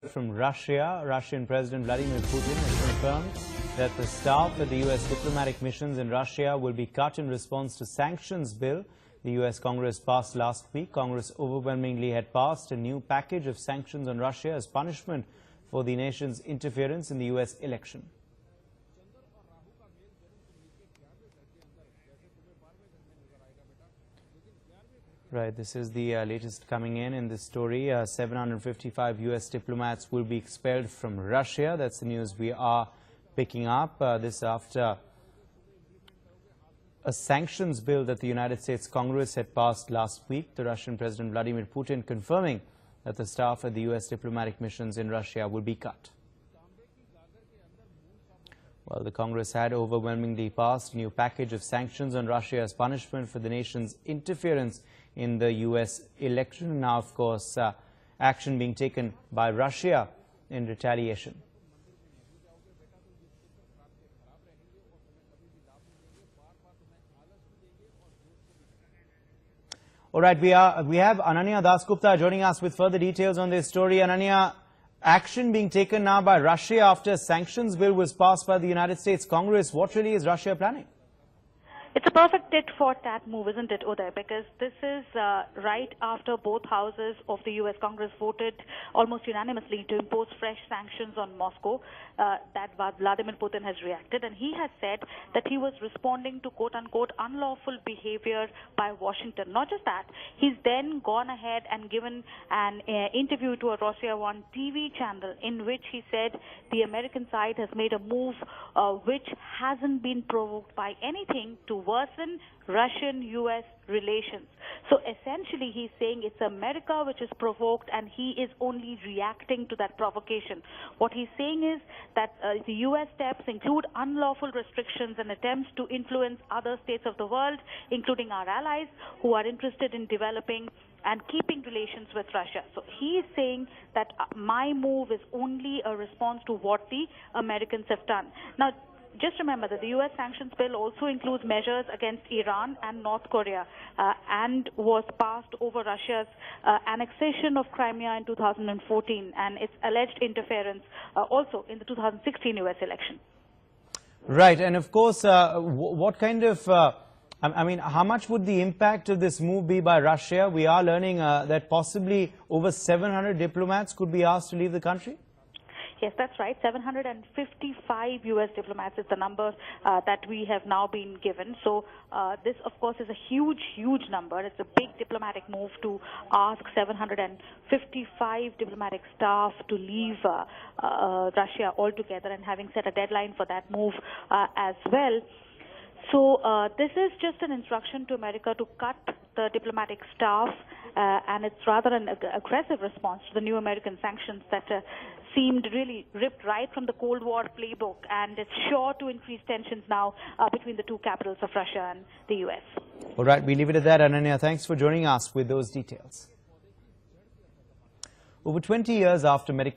From Russia, Russian President Vladimir Putin has confirmed that the staff at the U.S. diplomatic missions in Russia will be cut in response to sanctions bill the U.S. Congress passed last week. Congress overwhelmingly had passed a new package of sanctions on Russia as punishment for the nation's interference in the U.S. election. Right, this is the latest coming in this story. 755 U.S. diplomats will be expelled from Russia. That's the news we are picking up. This after a sanctions bill that the United States Congress had passed last week. The Russian President Vladimir Putin confirming that the staff at the U.S. diplomatic missions in Russia will be cut. Well, the Congress had overwhelmingly passed a new package of sanctions on Russia as punishment for the nation's interference in the U.S. election. Now, of course, action being taken by Russia in retaliation. All right, we have Ananya Dasgupta joining us with further details on this story. Ananya, action being taken now by Russia after a sanctions bill was passed by the United States Congress. What really is Russia planning? It's a perfect tit for tat move, isn't it, Uday? Because this is right after both houses of the U.S. Congress voted almost unanimously to impose fresh sanctions on Moscow. That Vladimir Putin has reacted, and he has said that he was responding to quote-unquote unlawful behavior by Washington. Not just that, he's then gone ahead and given an interview to a Rossiya 1 TV channel in which he said the American side has made a move which hasn't been provoked by anything to worsen Russian-U.S. relations. So essentially he's saying it's America which is provoked and he is only reacting to that provocation. What he's saying is that the U.S. steps include unlawful restrictions and attempts to influence other states of the world, including our allies who are interested in developing and keeping relations with Russia. So he is saying that my move is only a response to what the Americans have done. Now, just remember that the U.S. sanctions bill also includes measures against Iran and North Korea and was passed over Russia's annexation of Crimea in 2014 and its alleged interference also in the 2016 U.S. election. Right. And of course, what kind of, I mean, how much would the impact of this move be by Russia? We are learning that possibly over 700 diplomats could be asked to leave the country. Yes, that's right. 755 U.S. diplomats is the number that we have now been given. So this, of course, is a huge, huge number. It's a big diplomatic move to ask 755 diplomatic staff to leave Russia altogether, and having set a deadline for that move as well. So this is just an instruction to America to cut the diplomatic staff, and it's rather an aggressive response to the new American sanctions that seemed really ripped right from the Cold War playbook, and it's sure to increase tensions now between the two capitals of Russia and the U.S. All right, we leave it at that. Ananya, thanks for joining us with those details. Over 20 years after medical